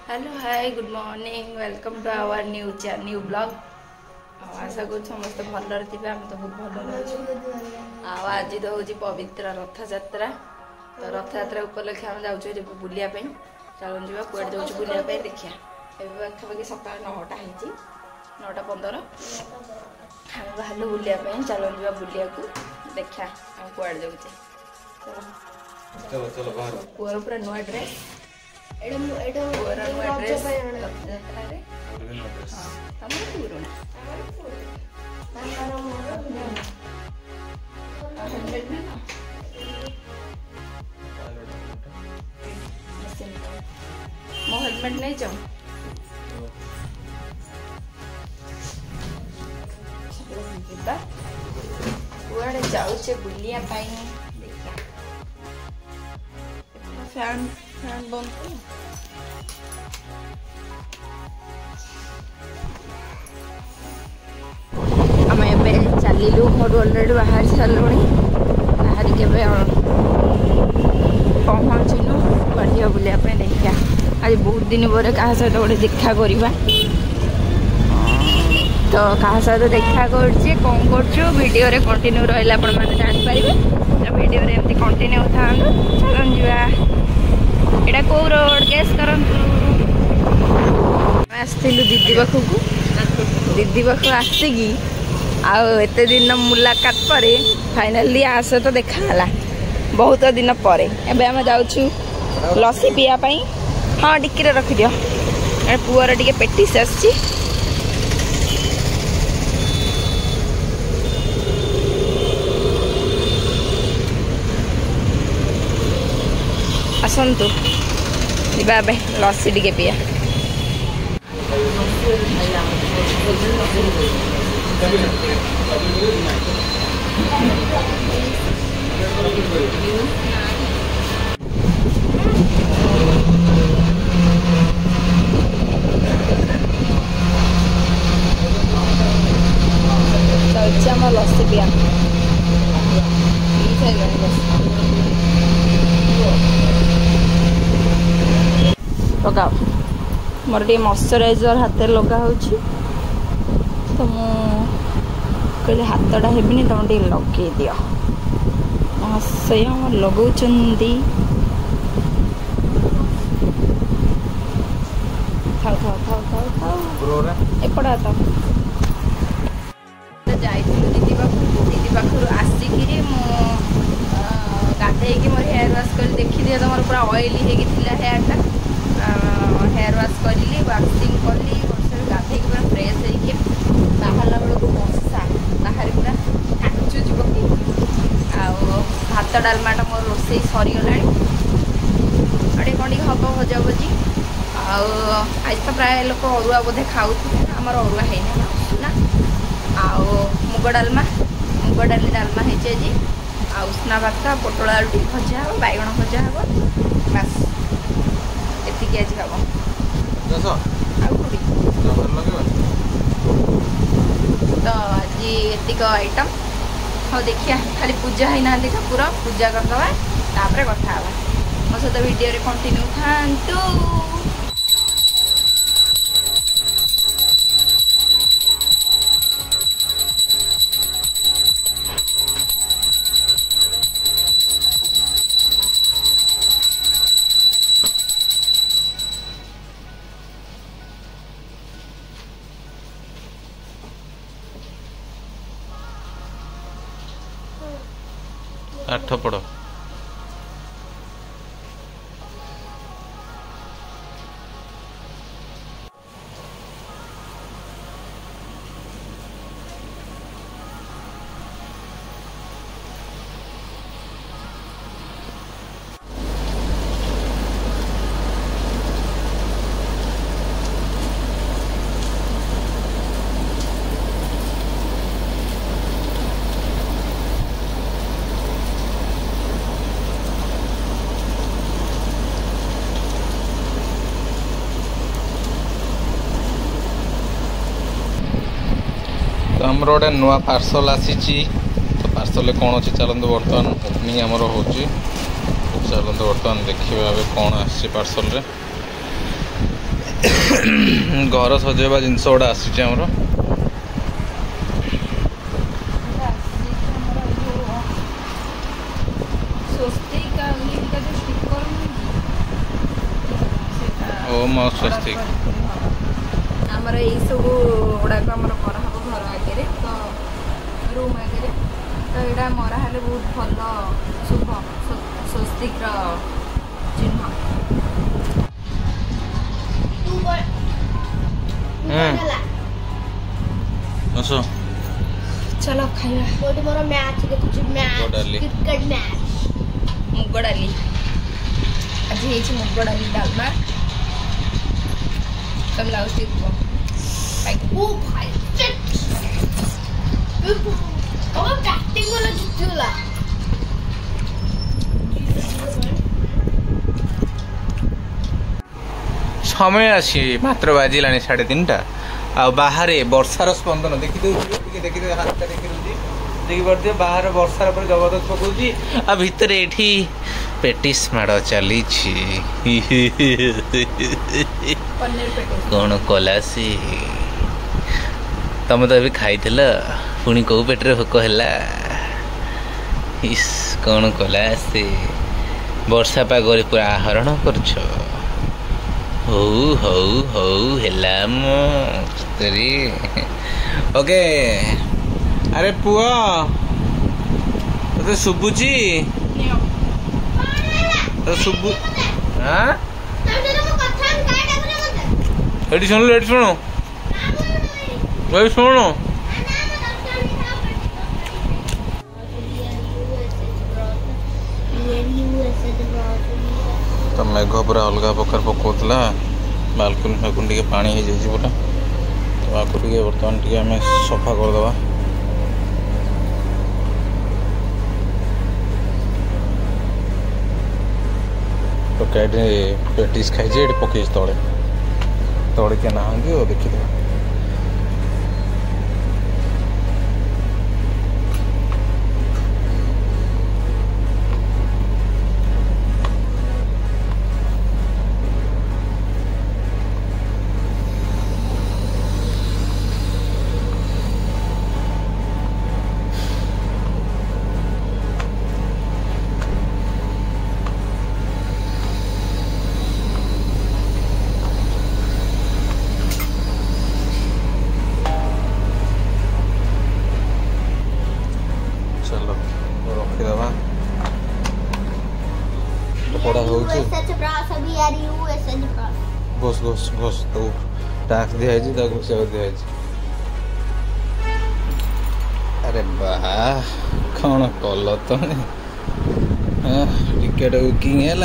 Hello hi good morning welcome to our new blog. आशा कर समस्त भलरे थे आम तो बहुत भल आज तो हूँ पवित्र रथ यात्रा। तो रथ यात्रा उपलक्षे आम जाऊँ बुलाप चलन जा कूड़े जाऊँ बुलाप देखिए पाखापाखि सका 9टा हो 9:15 आम बाहर बुलाप चलन जा बुलिया देखा आम कूड़े जाऊे पुअर पूरा नुआ ड्रेस मो हेलमेट नहीं जाऊँ कुआड़े जाऊे बुलिया देखा फैन फैन बंद आम ए चलू घर अलरेडी बाहर सारूँ बाहर के पहुँचनु बढ़िया बुलाप देखा आज बहुत दिन पर क्या सहित गोटे देखा करवा तो क्या सहित देखा कौन करडियो कंटिन्यू रहा मैंने जापर वीडियो एमती कंटिन्यू था चलन जा एटा कौ रोड गेस करंतु आसलु दीदी पाखक दीदी पाख आसिकी आत दिन मुलाकात पर फाइनाली आस तो देखाला बहुत दिन पर एबे आम जाऊँ लस्सी पीवाई। हाँ डिक्की रखिदियो पुअर टे पेटिस आसी आसतु जा लस्सी टे पिया आम लस्सी पिया लगाओ मोर टे मॉइस्चराइजर हाथ लगा तो मुझे हाथटा हेबिनी तुम टे लगे दियो महाशय लगौ थाउ थाउ थाउ थाउ थाउ एपट हाथ दीदी पाखर आसिकी गाधे मोर हेयर वाश कर देखी दिए तुम पूरा ऑयली होता हेयरटा हेयर वाश करी वाक्सिंग कली गाधे पूरा फ्रेश हो बाहर बेलू मशा बाहर पूरा काचुच पकई भात डालमाटा मोर रोसे सरीगला अटे कौन हम भजा भजी आज तो प्राय लोक अरुआ बोधे खाऊ आमर अरुआ है ना मुग डालमा मुग डाली डालमा है उसना भात पोटल आलू भजा हे बैगण भजा हे बास एतिक आज हम तो आज एतिक आइटम हाँ देखिए खाली पूजा ही ना ठाकुर पूजा करदे तापर कथा मो सहित वीडियो कंटिन्यू था। 8 पढ़ तो आमर गोटे नुआ पार्सल आसी तो पार्सल कौन अच्छे चलते बर्तमान ओपनिंग आमर हो चलते बर्तमान देखिए कौन आसी पार्सल रे घर सजेवा जिनस गुड़ा आसूँ आमर ओम स्वस्तिक आमर यही सब गुड़ाक कराहब घर आगे तो रूम आगे तो यहाँ मरा हेले बहुत भल शुभ स्वस्तिक चिन्ह। चलो खाइबा मोर मैच देखुची मैच क्रिकेट मैच मुग डाली आज हे मुग डाली डालमा तब लाउस ओ भाई अब बैटिंग वाला जितला समय आसी मात्र बाजिला 3:30 आ बाहर वर्षार स्पंदन देखी हाथ देखी पारे बाहर वर्षार पर जबरदस्त पकाउची आ भितर एठी पेटिस माड़ चली कौन कला सी तुम तो अभी खाई पुणी कौ पेटे भोक है कौन कला सी वर्षा पागरे पूरा आहरण करछ हौ हौ हौ हेला मोरी ओके अरे पुआ तो शुभुची तो शुभु हाँ एटी शुणु एटी शुणु शुणु तो मेघ पूरा अलग प्रकार पकाउला बालकुनी फालकुनी टे पानी हो जाए पूरा तो आपको बर्तमान टे आम सफा करदे तो कैटे पेटिस खाई पकई तले तले क्या ना देखीद घोष घोष घोष तो टैक्स दिखाई घोष दिखाई अरे बाह कौन कल तुम टिकेट बुकिंग है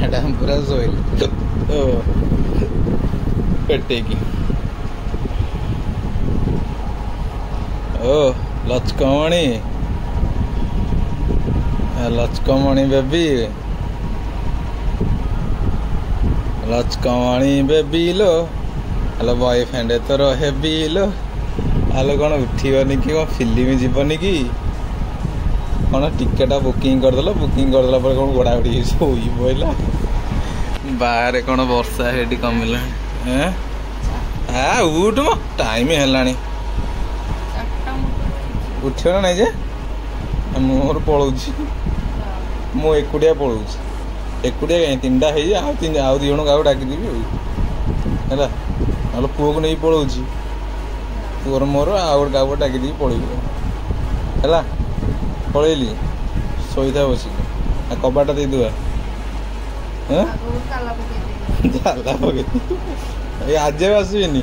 मैडम पूरा शोल पेटेकी ओ लचकमणि लचकमणि बेबी लचकमणि बेबी लो हेलो बॉयफ्रेंड तो रहे लो हेलो कौन उठीबनी कि कौन फिल्म जीवनी कि कौन टिकेट बुकिंग करदेल बुकिंग करदेला पर कौन गोड़ा उड़ी शोई पड़ा बाहर कौन वर्षा है कमिला उठ मो टाइम है उठ ना नहीं जे मोर पलौची मु एकुटिया पलौची एकुटिया कहीं 3टा है आउ 2 जन क्या डाकिदेवी है ना पुओ को नहीं पलौची पुअर मोर आउ क्या डाकिदेवी पलैब है पलैली शोई था बसिक कबाटा दे दुआ जाला पकई आज आसबेनि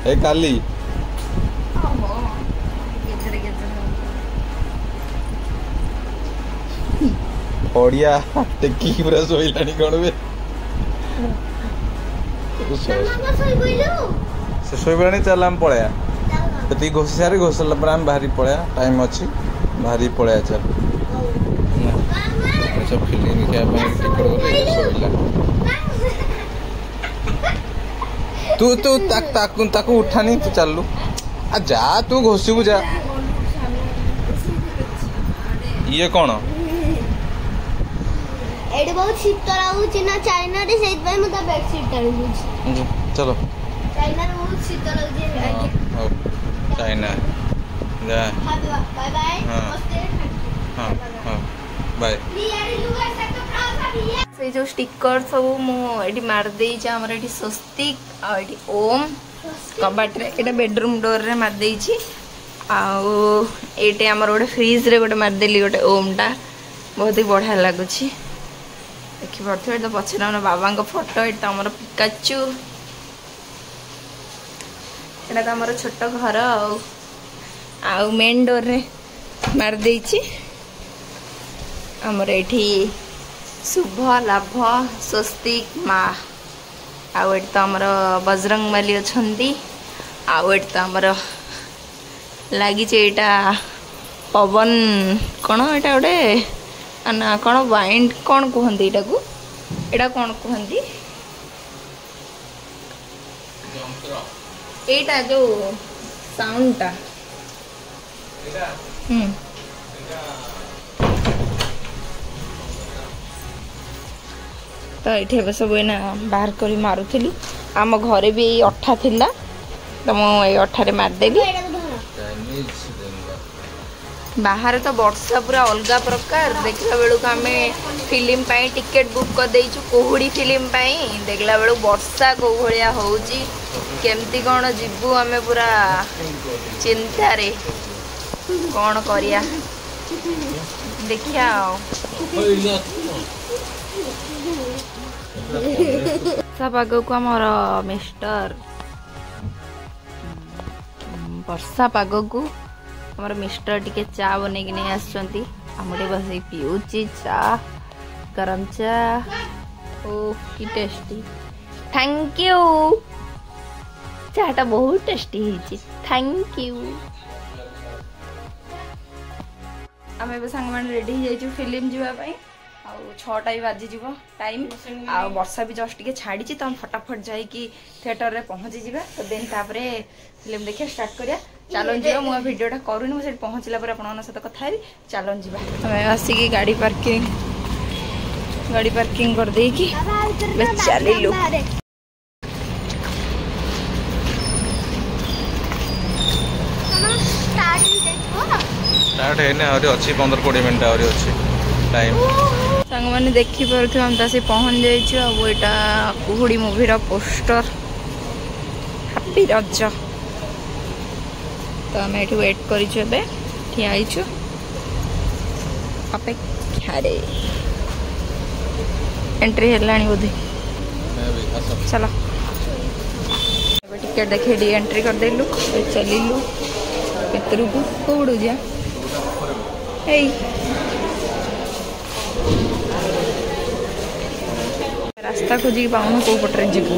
ए काली पड़िया टेकी पूरा शोला कौन बे से शोबा चल आम पलैया तो घोष सारे घोषला पर आम बाहरी पलैया टाइम अच्छी बाहरी पलैया चल सब फिल्म देखा तू तू ताकू उठानी तू चलू आ जा तू घोषबू जा ये कौन एडी बहुत शीत लागुची ना चाइना रे सेत भाई मता बेडशीट टाळुची चलो चाइना रे बहुत शीत लागुची चाइना जा बाय बाय नमस्ते हां हां बाय से जो स्टिकर सब मुझे मार देइछे हमर एठी स्वस्तिक आ एठी ओम कबाट रे एटा बेडरूम डोर रे मार देइछी आ एटे हमर गोटे फ्रिज रे गोटे मार देली गोटे ओम टा बहुत ही बढ़िया लगुछि देखि पड़थि तो पछे हमर बाबा को फोटो एटा हमर पिकाचू एटा त हमर छोट घर आ मेन डोर रे मार देइछी हमर एठी शुभ लाभ स्वस्तिक माँ आउ तो आमर बजरंग माली अच्छी आउ तो आमर लगी यहाँ पवन कौन यहाँ गोटे ना कौन वाइंड कौन कहते यहाँ एटा कौन कहती एटा जो साउंडटा तो ये सब बाहर कर मारुली आम घरे भी अठा थिला तो मुझे अठारे मारदेली बाहर तो वर्षा पूरा अलग प्रकार देखला बेलू आम फिल्म पाई टिकेट बुक कर देइछु कोहुड़ी फिल्म पाई देखला बेलू वर्षा को भलिया होउची केमती कौन जीवु आम पूरा चिंता रे कौन करिया देखिया सब आग को आमर मिस्टर वर्षा पाग को आमर मिस्टर टिके चा बन नहीं आसछंती आमटे बस पिउची चा गरम चा ओ की टेस्टी थैंक यू चाटा बहुत टेस्टी हिची थैंक यू आम सांग मैंने रेडी हो जाइए फिल्म जावाई छटा भी बाजी जीव टाइम आ वर्षा भी जस्ट टे छाड़ी तो हम फटाफट जाकि थिएटर रे पहुँची जावा तो देन तापर फिल्म देखिए स्टार्ट करिया चलन जी मुझे भिडियोटा करूनी मुझे पहुँचला सहित कथा चलन जी आम आसिक गाड़ी पार्किंग कर देकी चलू स्टार्ट है ना अच्छी 15-20 मिनट अच्छी टाइम सांग मैंने देखी पारे हम तक पहुँच जाइए कुहुड़ी मूवी पोस्टर हैप्पी रज तो आम ये वेट करिया अपेक्षा एंट्री है बोधे चलो टिकेट देखे एंट्री करदेलु चलू भर को कौड़ जा रास्ता खोजिक पाऊन कौ पटे जीवु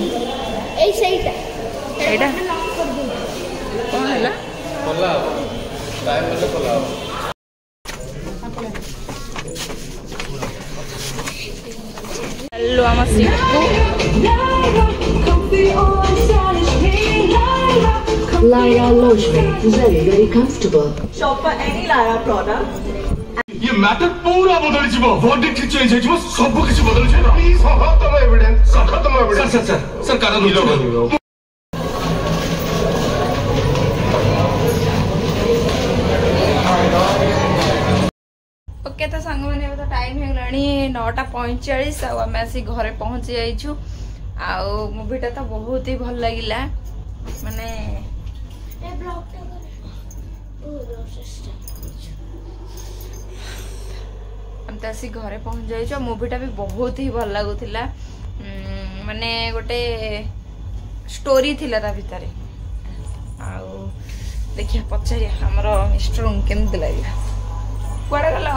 कौन है हेलो आम seat Lyra lingerie, very comfortable. Shop for any Lyra product. ये मैटर पूरा बदल जीवो वर्डिक्ट चेंज है जीवो सब कुछ बदल छै प्लीज सखतम एविडेंस सर कारण मिलो ओके तो सांग मैंने तो टाइम हो गलानी 9:45 आम आसी घरे पहुँची जाइछु आउ मूवीटा तो बहुत ही भल लगिला माने हम तो आसी घरे पहुँच जाइए मूवीटा भी बहुत ही भल लगुला माने गोटे स्टोरी थिला ता भितर आउ देखिए पचारिया हमर मिस्टर केमती लगे कुआड़े गल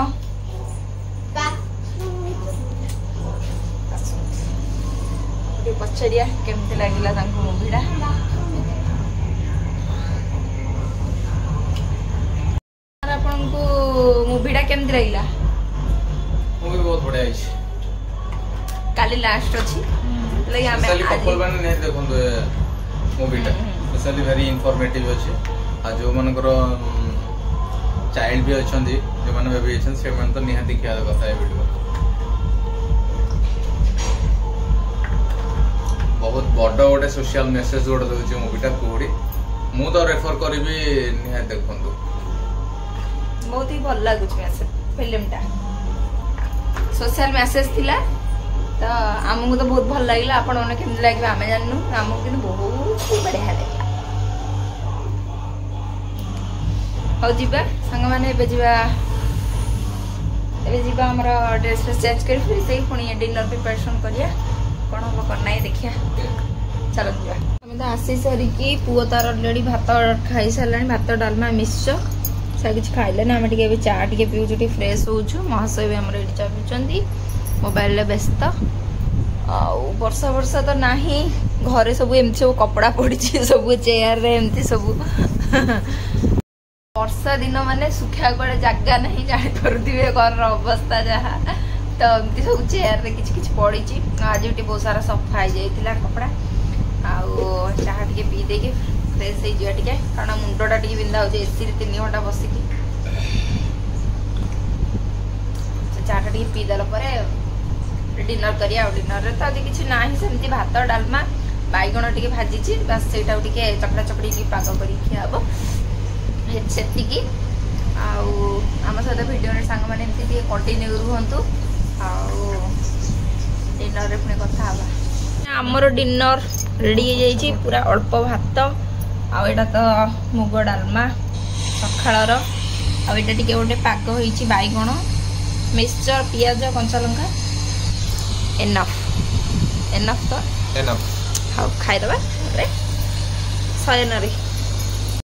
पचारिया केमती लगिला मूवीटा आपन को मूवीटा केमती लगिला मूवी बहुत बढ़िया है काली लास्ट अछि लगे हमें स्पेशली कपल माने नहीं देखंदो मूवीटा स्पेशली वेरी इंफॉर्मेटिव अछि आ जो मनकर चाइल्ड भी अछंदी जो माने बेबी अछन से मन तो निहाती किया कथा है वीडियो बड़ गोटे सोशल मेसेज गोटे दूसरी मुवीटा कुहुड़ी मु तो रेफर करी निहाय देखु बहुत ही भल लगुच फिल्म टा सोशल मेसेज थिला तो आमको तो बहुत भल लगे आपण मैंने केमती लगे आम जानू आमको कि बहुत बढ़िया लगे हाँ जीवा सांग मैंने जीवा आमर ड्रेस फ्रेस चेंज कर फिर से पुणी डिनर प्रिपरेशन करिया कौन हम करना देखिया चलो जीवा आम तो आसी सारिकी पुओ तार अलरेडी भात खाई सारे भात डालमा मिक्सचर से किसी खाइले ना आम टे चा टे पीऊँ टे फ्रेश होचु महाशय भी आम ये चा पीछे मोबाइल रे व्यस्त आउ वर्षा वर्षा तो नाही घरे सब एमती सब कपड़ा पड़ी सब चेयर रे एमती सब वर्षा दिन माने सुखा कड़े जगह नहीं जानी पारे घर अवस्था जहाँ तो एमती सब चेयर रे किछि पड़ी आज भी बहुत सारा सफा हो जाता कपड़ा आउ चाह टे पी दे फ्रेश हो जाए टे कारण मुंडटा टे बिंधा हो एसी 3 घंटा बसिकी चाटा टे पीदेला डिनर करिया डिनर तो आज किसी ना सेमती भात डालमा बैगण टे भाजी बास से चकड़ा चकड़ी पाग कर खियाब से आम सहित भिडियो सांग मैंने एमती कंटिन्यू रुहतु डिनर रे पुणी कथा आमर डिनर रेडी हो पूरा अल्प भात आटा तो मुग डालमा सकाळर आटा टे गोटे पाग हो बैगण मिक्सचर पियाज कंचा लंका एनफ तो एनफ हाँ खाईदबा शयन रे।